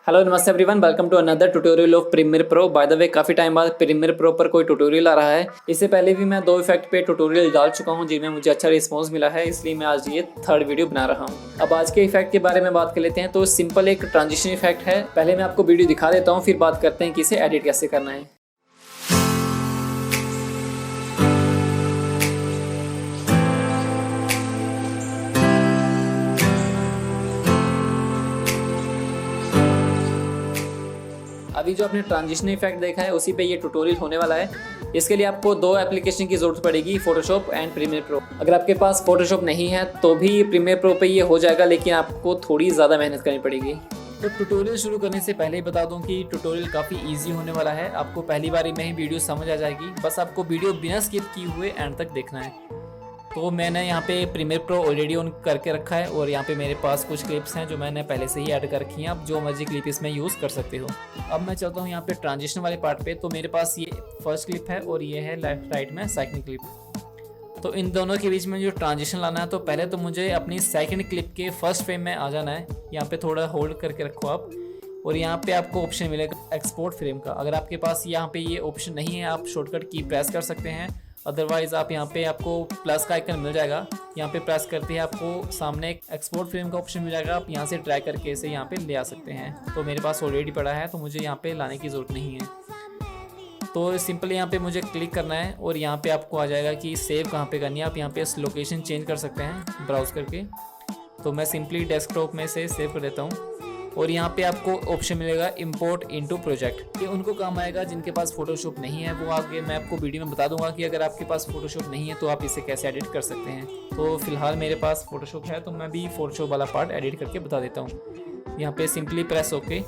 Hello नमस्ते everyone, welcome to another tutorial of premiere pro. By the way काफ़ी time बाद premiere pro पर कोई ट्यूटोरियल आ रहा है। इससे पहले भी मैं 2 इफेक्ट पे ट्यूटोरियल डाल चुका हूं जिनमें मुझे अच्छा रिस्पांस मिला है, इसलिए मैं आज ये थर्ड वीडियो बना रहा हूं। अब आज के इफेक्ट के बारे में बात कर लेते हैं। तो सिंपल एक ट्रांजिशन इफेक्ट है। पहले मैं आपको वीडियो दिखा देता हूँ, फिर बात करते हैं कि इसे एडिट कैसे करना है। अभी जो आपने ट्रांजिशन इफेक्ट देखा है उसी पे ये ट्यूटोरियल होने वाला है। इसके लिए आपको 2 एप्लीकेशन की जरूरत पड़ेगी, फोटोशॉप एंड प्रीमियर प्रो। अगर आपके पास फोटोशॉप नहीं है तो भी प्रीमियर प्रो पे ये हो जाएगा, लेकिन आपको थोड़ी ज़्यादा मेहनत करनी पड़ेगी। तो ट्यूटोरियल शुरू करने से पहले ही बता दूं कि ट्यूटोरियल काफ़ी इजी होने वाला है। आपको पहली बारी में ही वीडियो समझ आ जाएगी। बस आपको वीडियो बिना स्किप किए हुए एंड तक देखना है। तो मैंने यहाँ पे प्रीमियर प्रो ऑलरेडी ऑन करके रखा है और यहाँ पे मेरे पास कुछ क्लिप्स हैं जो मैंने पहले से ही ऐड कर रखी हैं। आप जो मर्जी क्लिप इसमें यूज़ कर सकते हो। अब मैं चलता हूँ यहाँ पे ट्रांजिशन वाले पार्ट पे। तो मेरे पास ये फर्स्ट क्लिप है और ये है लेफ्ट राइट में सेकंड क्लिप। तो इन दोनों के बीच में जो ट्रांजिशन लाना है, तो पहले तो मुझे अपनी सेकंड क्लिप के फर्स्ट फ्रेम में आ जाना है। यहाँ पे थोड़ा होल्ड करके रखो आप, और यहाँ पे आपको ऑप्शन मिलेगा एक्सपोर्ट फ्रेम का। अगर आपके पास यहाँ पे ये ऑप्शन नहीं है, आप शॉर्टकट की प्रेस कर सकते हैं। अदरवाइज़ आप यहाँ पे आपको प्लस का आइकन मिल जाएगा, यहाँ पे प्रेस करते हैं आपको सामने एक एक्सपोर्ट फ्रेम का ऑप्शन मिल जाएगा। आप यहाँ से ड्रैग करके इसे यहाँ पे ले आ सकते हैं। तो मेरे पास ऑलरेडी पड़ा है, तो मुझे यहाँ पे लाने की ज़रूरत नहीं है। तो सिंपली यहाँ पे मुझे क्लिक करना है और यहाँ पे आपको आ जाएगा कि सेव कहाँ पे करनी है। आप यहाँ पे लोकेशन चेंज कर सकते हैं ब्राउज करके। तो मैं सिंपली डेस्कटॉप में से सेव कर देता हूँ और यहाँ पे आपको ऑप्शन मिलेगा इंपोर्ट इनटू प्रोजेक्ट। ये उनको काम आएगा जिनके पास फोटोशॉप नहीं है। वो आगे मैं आपको वीडियो में बता दूंगा कि अगर आपके पास फोटोशॉप नहीं है तो आप इसे कैसे एडिट कर सकते हैं। तो फिलहाल मेरे पास फोटोशॉप है, तो मैं भी फोटोशॉप वाला पार्ट एडिट करके बता देता हूँ। यहाँ पे सिंपली प्रेस ओके।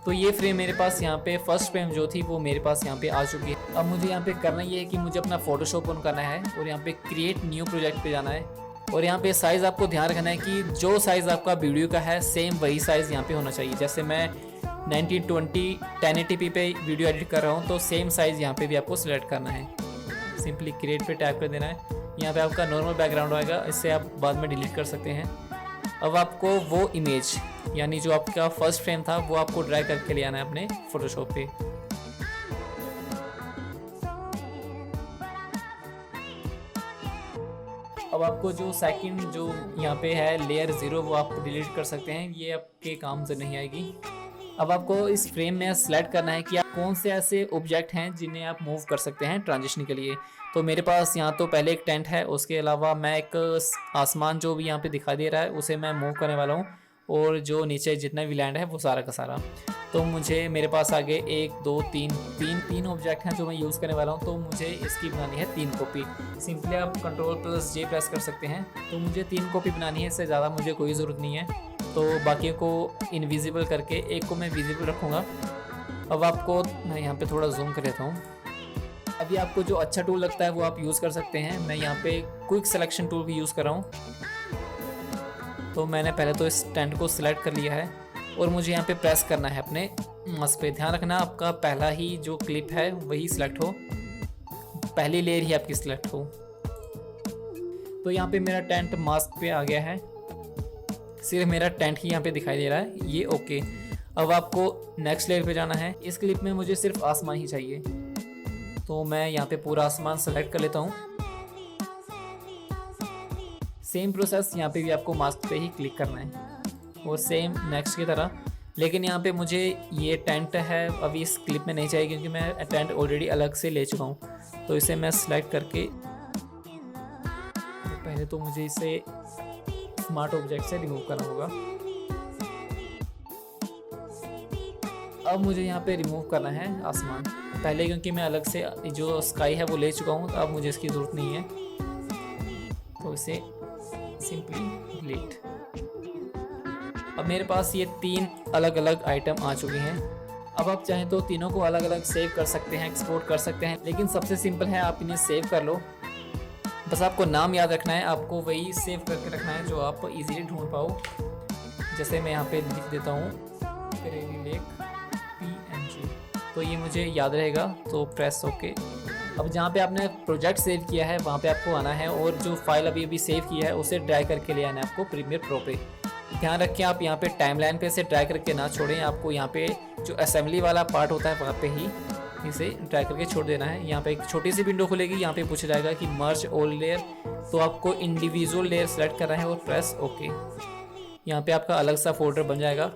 तो ये फ्रेम मेरे पास यहाँ पे फर्स्ट फ्रेम जो थी वो मेरे पास यहाँ पे आ चुकी है। अब मुझे यहाँ पे करना ये है कि मुझे अपना फोटोशॉप ऑन करना है और यहाँ पे क्रिएट न्यू प्रोजेक्ट पे जाना है। और यहाँ पे साइज़ आपको ध्यान रखना है कि जो साइज़ आपका वीडियो का है सेम वही साइज़ यहाँ पे होना चाहिए। जैसे मैं 1920 1080p पे वीडियो एडिट कर रहा हूँ, तो सेम साइज़ यहाँ पे भी आपको सिलेक्ट करना है। सिंपली क्रिएट पे टैप कर देना है। यहाँ पे आपका नॉर्मल बैकग्राउंड आएगा, इससे आप बाद में डिलीट कर सकते हैं। अब आपको वो इमेज यानी जो आपका फर्स्ट फ्रेम था वो आपको ड्रैग करके ले आना है अपने फोटोशॉप पे। अब आपको जो सेकंड जो यहाँ पे है लेयर 0 वो आप डिलीट कर सकते हैं, ये आपके काम से नहीं आएगी। अब आपको इस फ्रेम में सेलेक्ट करना है कि आप कौन से ऐसे ऑब्जेक्ट हैं जिन्हें आप मूव कर सकते हैं ट्रांजिशन के लिए। तो मेरे पास यहाँ तो पहले एक टेंट है, उसके अलावा मैं एक आसमान जो भी यहाँ पे दिखाई दे रहा है उसे मैं मूव करने वाला हूँ, और जो नीचे जितना भी लैंड है वो सारा का सारा। तो मुझे मेरे पास आगे 1 2 3 ऑब्जेक्ट हैं जो मैं यूज़ करने वाला हूँ। तो मुझे इसकी बनानी है 3 कॉपी। सिंपली आप Ctrl+J प्रेस कर सकते हैं। तो मुझे 3 कॉपी बनानी है, इससे ज़्यादा मुझे कोई ज़रूरत नहीं है। तो बाकी को इनविजिबल करके एक को मैं विजिबल रखूँगा। अब आपको मैं यहाँ पे थोड़ा जूम कर लेता हूँ। अभी आपको जो अच्छा टूल लगता है वो आप यूज़ कर सकते हैं। मैं यहाँ पे क्विक सिलेक्शन टूल भी यूज़ कर रहा हूँ। तो मैंने पहले तो इस टेंट को सिलेक्ट कर लिया है और मुझे यहाँ पे प्रेस करना है अपने मास्क पे। ध्यान रखना आपका पहला ही जो क्लिप है वही सिलेक्ट हो, पहली लेयर ही आपकी सिलेक्ट हो। तो यहाँ पे मेरा टेंट मास्क पे आ गया है, सिर्फ मेरा टेंट ही यहाँ पे दिखाई दे रहा है, ये ओके। अब आपको नेक्स्ट लेयर पे जाना है। इस क्लिप में मुझे सिर्फ आसमान ही चाहिए, तो मैं यहाँ पे पूरा आसमान सेलेक्ट कर लेता हूँ। सेम प्रोसेस यहाँ पे भी आपको मास्क पे ही क्लिक करना है और सेम नेक्स्ट की तरह। लेकिन यहाँ पे मुझे ये टेंट है अभी इस क्लिप में नहीं चाहिए, क्योंकि मैं टेंट ऑलरेडी अलग से ले चुका हूँ। तो इसे मैं सिलेक्ट करके पहले तो मुझे इसे स्मार्ट ऑब्जेक्ट से रिमूव करना होगा। अब मुझे यहाँ पे रिमूव करना है आसमान पहले, क्योंकि मैं अलग से जो स्काई है वो ले चुका हूँ। तो अब मुझे इसकी ज़रूरत नहीं है, तो इसे सिंपली डिलीट। अब मेरे पास ये 3 अलग अलग आइटम आ चुके हैं। अब आप चाहें तो तीनों को अलग अलग सेव कर सकते हैं, एक्सपोर्ट कर सकते हैं, लेकिन सबसे सिंपल है आप इन्हें सेव कर लो। बस आपको नाम याद रखना है, आपको वही सेव करके रखना है जो आप इजीली ढूंढ पाओ। जैसे मैं यहाँ पे लिख देता हूँ करेली लेक PNG, तो ये मुझे याद रहेगा। तो प्रेस ओके। अब जहाँ पे आपने प्रोजेक्ट सेव किया है वहाँ पे आपको आना है और जो फाइल अभी सेव किया है उसे ड्रैग करके ले आना है आपको प्रीमियर प्रो पे। ध्यान रखें आप यहाँ पे टाइमलाइन पे से ड्रैग करके ना छोड़ें, आपको यहाँ पे जो असेंबली वाला पार्ट होता है वहाँ पे ही इसे ड्रैग करके छोड़ देना है। यहाँ पे एक छोटी सी विंडो खुलेगी, यहाँ पे पूछा जाएगा कि मर्ज ऑल लेयर, तो आपको इंडिविजुअल लेयर सेलेक्ट करना है और प्रेस ओके। यहाँ पे आपका अलग सा फोल्डर बन जाएगा।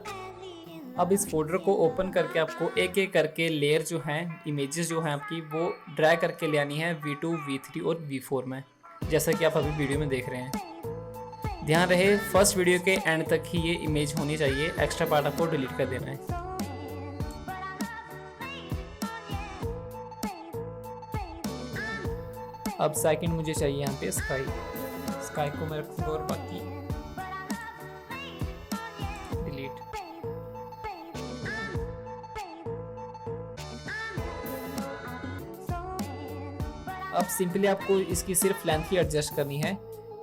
अब इस फोल्डर को ओपन करके आपको एक एक करके लेयर जो हैं, इमेजेस जो हैं आपकी, वो ड्रैग करके ले आनी है V2, V3 और V4 में, जैसा कि आप अभी वीडियो में देख रहे हैं। ध्यान रहे फर्स्ट वीडियो के एंड तक ही ये इमेज होनी चाहिए, एक्स्ट्रा पार्ट आपको डिलीट कर देना है। अब सेकंड मुझे चाहिए यहाँ पे स्काई को मैं रखूँगा और बाकी डिलीट। अब सिंपली आपको इसकी सिर्फ लेंथ ही एडजस्ट करनी है।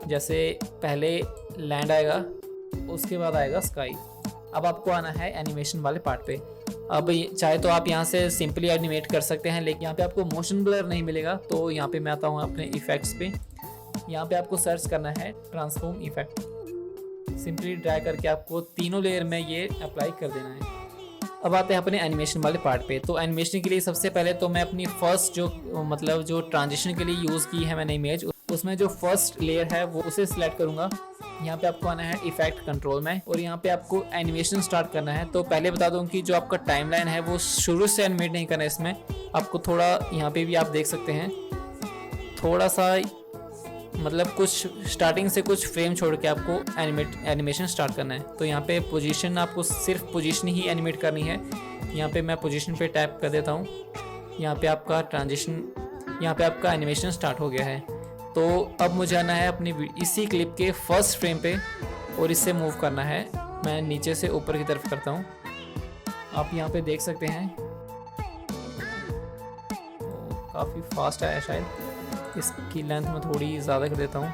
जैसे पहले लैंड आएगा, उसके बाद आएगा स्काई। अब आपको आना है एनिमेशन वाले पार्ट पे। अब चाहे तो आप यहाँ से सिंपली एनिमेट कर सकते हैं, लेकिन यहाँ पे आपको मोशन ब्लर नहीं मिलेगा। तो यहाँ पे मैं आता हूँ अपने इफेक्ट्स पे। यहाँ पे आपको सर्च करना है ट्रांसफॉर्म इफेक्ट। सिंपली ड्रैग करके आपको तीनों लेयर में ये अप्लाई कर देना है। अब आते हैं अपने एनिमेशन वाले पार्ट पे। तो एनिमेशन के लिए सबसे पहले तो मैं अपनी फर्स्ट जो ट्रांजिशन के लिए यूज़ की है मैंने इमेज, उसमें जो फर्स्ट लेयर है वो उसे सिलेक्ट करूँगा। यहाँ पे आपको आना है इफेक्ट कंट्रोल में और यहाँ पे आपको एनिमेशन स्टार्ट करना है। तो पहले बता दूँ कि जो आपका टाइमलाइन है वो शुरू से एनिमेट नहीं करना है। इसमें आपको थोड़ा, यहाँ पे भी आप देख सकते हैं, थोड़ा सा मतलब कुछ स्टार्टिंग से कुछ फ्रेम छोड़ के आपको एनिमेशन स्टार्ट करना है। तो यहाँ पे पोजीशन, आपको सिर्फ पोजीशन ही एनिमेट करनी है। यहाँ पे मैं पोजीशन पे टैप कर देता हूँ। यहाँ पे आपका ट्रांजिशन, यहाँ पे आपका एनिमेशन स्टार्ट हो गया है। तो अब मुझे आना है अपनी इसी क्लिप के फर्स्ट फ्रेम पे और इससे मूव करना है। मैं नीचे से ऊपर की तरफ करता हूँ, आप यहाँ पे देख सकते हैं। तो काफ़ी फास्ट आया शायद, इसकी लेंथ में थोड़ी ज़्यादा कर देता हूँ।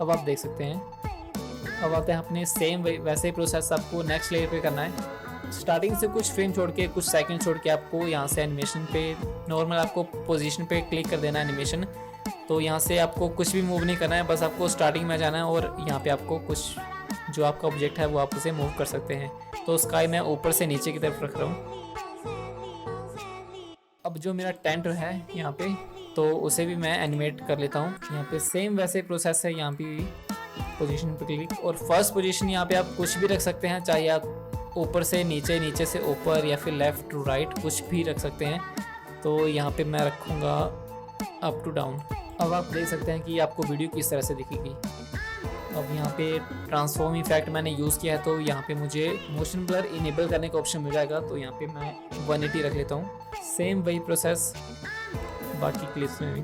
अब आप देख सकते हैं। अब आते हैं अपने सेम वैसे ही प्रोसेस आपको नेक्स्ट लेयर पे करना है। स्टार्टिंग से कुछ फ्रेम छोड़ के, कुछ सेकंड छोड़ के आपको यहाँ से एनिमेशन पे नॉर्मल आपको पोजीशन पे क्लिक कर देना है एनिमेशन। तो यहाँ से आपको कुछ भी मूव नहीं करना है, बस आपको स्टार्टिंग में जाना है और यहाँ पे आपको कुछ जो आपका ऑब्जेक्ट है वो आप उसे मूव कर सकते हैं। तो स्काई मैं ऊपर से नीचे की तरफ रख रहा हूँ। अब जो मेरा टेंट है यहाँ पे, तो उसे भी मैं एनिमेट कर लेता हूँ। यहाँ पे सेम वैसे प्रोसेस है, यहाँ पे पोजीशन पे क्लिक और फर्स्ट पोजीशन यहाँ पे आप कुछ भी रख सकते हैं, चाहे आप ऊपर से नीचे, नीचे से ऊपर या फिर लेफ़्ट टू राइट कुछ भी रख सकते हैं। तो यहाँ पे मैं रखूँगा अप टू डाउन। अब आप देख सकते हैं कि आपको वीडियो किस तरह से दिखेगी। अब यहाँ पे ट्रांसफॉर्म इफेक्ट मैंने यूज़ किया है, तो यहाँ पे मुझे मोशन ब्लर इनेबल करने का ऑप्शन मिल जाएगा। तो यहाँ पे मैं 180 रख लेता हूँ। सेम वही प्रोसेस बाकी क्लिप्स में भी।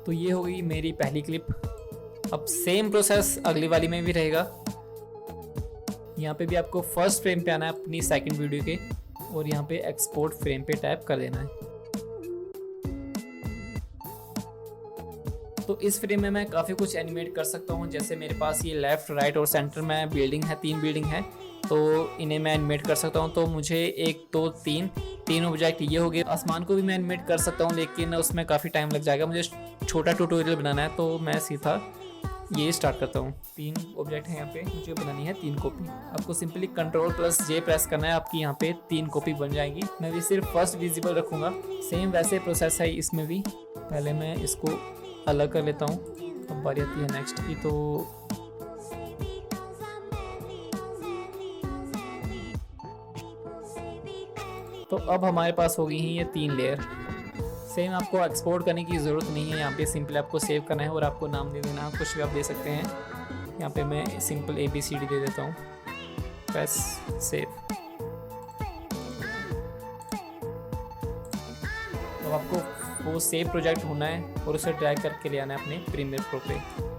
तो ये होगी मेरी पहली क्लिप। अब सेम प्रोसेस अगली वाली में भी रहेगा। यहाँ पे भी आपको फर्स्ट फ्रेम पे आना है अपनी सेकंड वीडियो के और यहाँ पे एक्सपोर्ट फ्रेम पे टैप कर देना है। तो इस फ्रेम में मैं काफ़ी कुछ एनिमेट कर सकता हूँ। जैसे मेरे पास ये लेफ़्ट, राइट और सेंटर में बिल्डिंग है, 3 बिल्डिंग है, तो इन्हें मैं एनिमेट कर सकता हूँ। तो मुझे 1 2 3 ऑब्जेक्ट ये हो गए। आसमान को भी मैं एनिमेट कर सकता हूँ, लेकिन उसमें काफ़ी टाइम लग जाएगा। मुझे छोटा ट्यूटोरियल बनाना है, तो मैं सीधा ये स्टार्ट करता हूँ। 3 ऑब्जेक्ट हैं यहाँ पे, मुझे बनानी है 3 कॉपी। आपको सिंपली Ctrl+J प्रेस करना है, आपकी यहाँ पे 3 कॉपी बन जाएंगी। मैं भी सिर्फ फर्स्ट विजिबल रखूँगा। सेम वैसे प्रोसेस है इसमें भी। पहले मैं इसको अलग कर लेता हूँ। अब बारी आती है नेक्स्ट की। तो अब हमारे पास हो गई हैं ये 3 लेयर। सेम आपको एक्सपोर्ट करने की ज़रूरत नहीं है। यहाँ पे सिंपल आपको सेव करना है और आपको नाम दे देना है, कुछ भी आप दे सकते हैं। यहाँ पे मैं सिंपल ABCD दे देता हूँ, प्रेस सेव। तो आपको वो सेव प्रोजेक्ट होना है और उसे ड्रैग करके ले आना है अपने प्रीमियर प्रो पे।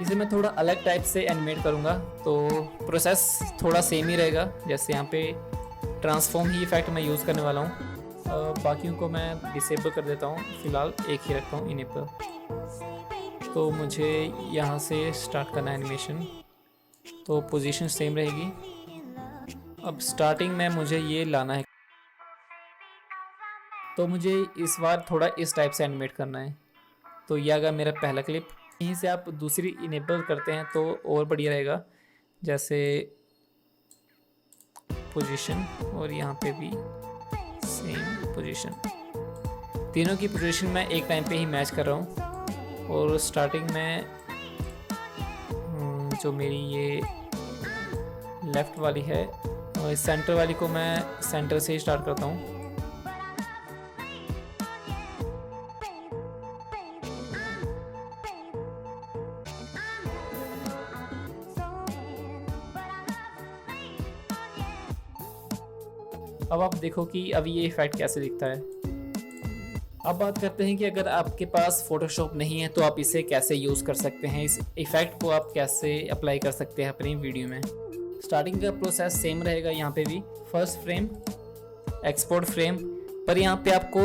इसे मैं थोड़ा अलग टाइप से एनिमेट करूँगा, तो प्रोसेस थोड़ा सेम ही रहेगा। जैसे यहाँ पे ट्रांसफॉर्म ही इफेक्ट मैं यूज़ करने वाला हूँ। बाकियों को मैं डिसेबल कर देता हूँ, फ़िलहाल एक ही रखता हूँ, इनेबल। तो मुझे यहाँ से स्टार्ट करना है एनिमेशन, तो पोजीशन सेम रहेगी। अब स्टार्टिंग में मुझे ये लाना है, तो मुझे इस बार थोड़ा इस टाइप से एनिमेट करना है। तो यह अगर मेरा पहला क्लिप, यहीं से आप दूसरी इनेबल करते हैं तो और बढ़िया रहेगा, जैसे पोजीशन और यहाँ पे भी सेम पोजीशन। तीनों की पोजीशन मैं एक टाइम पे ही मैच कर रहा हूँ। और स्टार्टिंग में जो मेरी ये लेफ़्ट वाली है और सेंटर वाली को मैं सेंटर से ही स्टार्ट करता हूँ। अब आप देखो कि अब ये इफ़ेक्ट कैसे दिखता है। अब बात करते हैं कि अगर आपके पास फोटोशॉप नहीं है तो आप इसे कैसे यूज़ कर सकते हैं, इस इफ़ेक्ट को आप कैसे अप्लाई कर सकते हैं अपनी वीडियो में। स्टार्टिंग का प्रोसेस सेम रहेगा यहाँ पे भी, फर्स्ट फ्रेम, एक्सपोर्ट फ्रेम, पर यहाँ पे आपको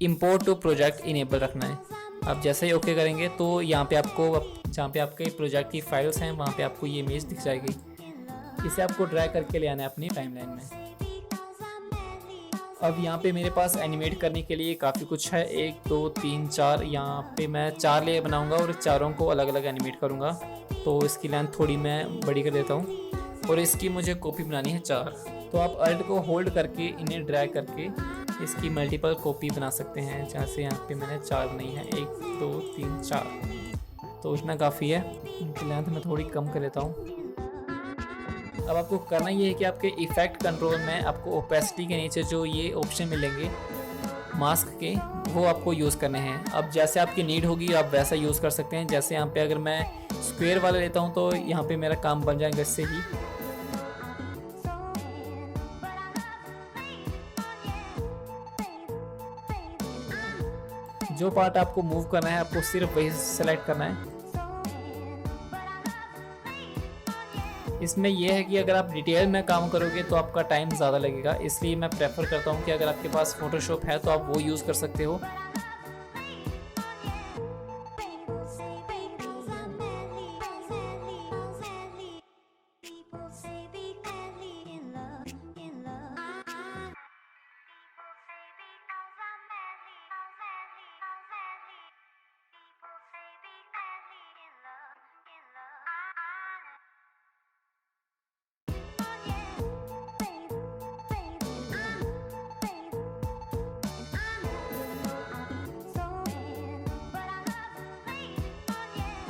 इंपोर्ट टू प्रोजेक्ट इनेबल रखना है। आप जैसे ही ओके करेंगे तो यहाँ पे आपको, जहाँ पे आपके प्रोजेक्ट की फाइल्स हैं वहाँ पे आपको ये इमेज दिख जाएगी। इसे आपको ड्रैग करके ले आना है अपनी टाइमलाइन में। अब यहाँ पे मेरे पास एनिमेट करने के लिए काफ़ी कुछ है, 1 2 3 4। यहाँ पे मैं 4 लेयर बनाऊंगा और चारों को अलग अलग एनिमेट करूँगा। तो इसकी लेंथ थोड़ी मैं बड़ी कर देता हूँ और इसकी मुझे कॉपी बनानी है 4। तो आप अल्ट को होल्ड करके इन्हें ड्रैग करके इसकी मल्टीपल कॉपी बना सकते हैं। जैसे यहाँ पे मैंने 4 बनाई है, 1 2 3 4। तो इतना काफ़ी है, इनकी लेंथ मैं थोड़ी कम कर देता हूँ। अब आपको करना ये है कि आपके इफ़ेक्ट कंट्रोल में आपको ओपेसिटी के नीचे जो ये ऑप्शन मिलेंगे मास्क के, वो आपको यूज़ करने हैं। अब जैसे आपकी नीड होगी आप वैसा यूज़ कर सकते हैं। जैसे यहाँ पे अगर मैं स्क्वायर वाला लेता हूँ तो यहाँ पे मेरा काम बन जाएगा इससे ही। जो पार्ट आपको मूव करना है आपको सिर्फ वही सेलेक्ट करना है। इसमें यह है कि अगर आप डिटेल में काम करोगे तो आपका टाइम ज़्यादा लगेगा, इसलिए मैं प्रेफर करता हूँ कि अगर आपके पास फोटोशॉप है तो आप वो यूज़ कर सकते हो।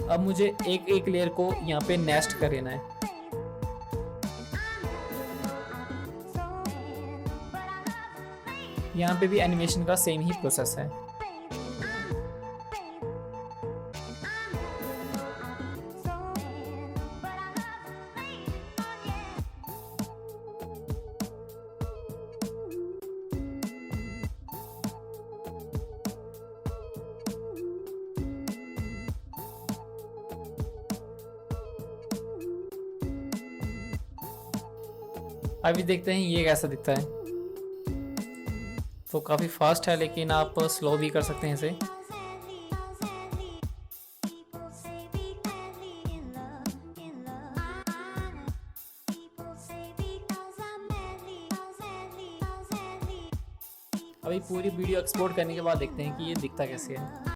अब मुझे एक एक लेयर को यहाँ पे नेस्ट कर लेना है। यहाँ पे भी एनिमेशन का सेम ही प्रोसेस है। अभी देखते हैं ये कैसा दिखता है। तो काफ़ी फास्ट है लेकिन आप स्लो भी कर सकते हैं इसे। अभी पूरी वीडियो एक्सपोर्ट करने के बाद देखते हैं कि ये दिखता कैसे है।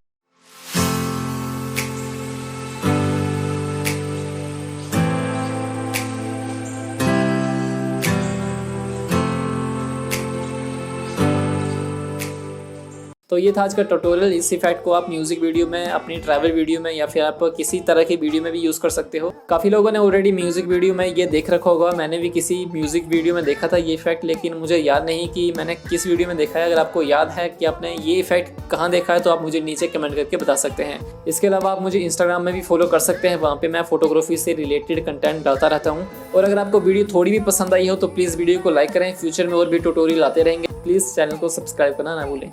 तो ये था आज का ट्यूटोरियल। इस इफेक्ट को आप म्यूजिक वीडियो में, अपनी ट्रैवल वीडियो में या फिर आप किसी तरह की वीडियो में भी यूज़ कर सकते हो। काफ़ी लोगों ने ऑलरेडी म्यूजिक वीडियो में ये देख रखा होगा। मैंने भी किसी म्यूजिक वीडियो में देखा था ये इफेक्ट, लेकिन मुझे याद नहीं कि मैंने किस वीडियो में देखा है। अगर आपको याद है कि आपने ये इफेक्ट कहाँ देखा है तो आप मुझे नीचे कमेंट करके बता सकते हैं। इसके अलावा आप मुझे इंस्टाग्राम में भी फॉलो कर सकते हैं, वहाँ पर मैं फोटोग्राफी से रिलेटेड कंटेंट डालता रहता हूँ। और अगर आपको वीडियो थोड़ी भी पसंद आई हो तो प्लीज़ वीडियो को लाइक करें। फ्यूचर में और भी ट्यूटोरियल आते रहेंगे। प्लीज़ चैनल को सब्सक्राइब करना ना भूलें।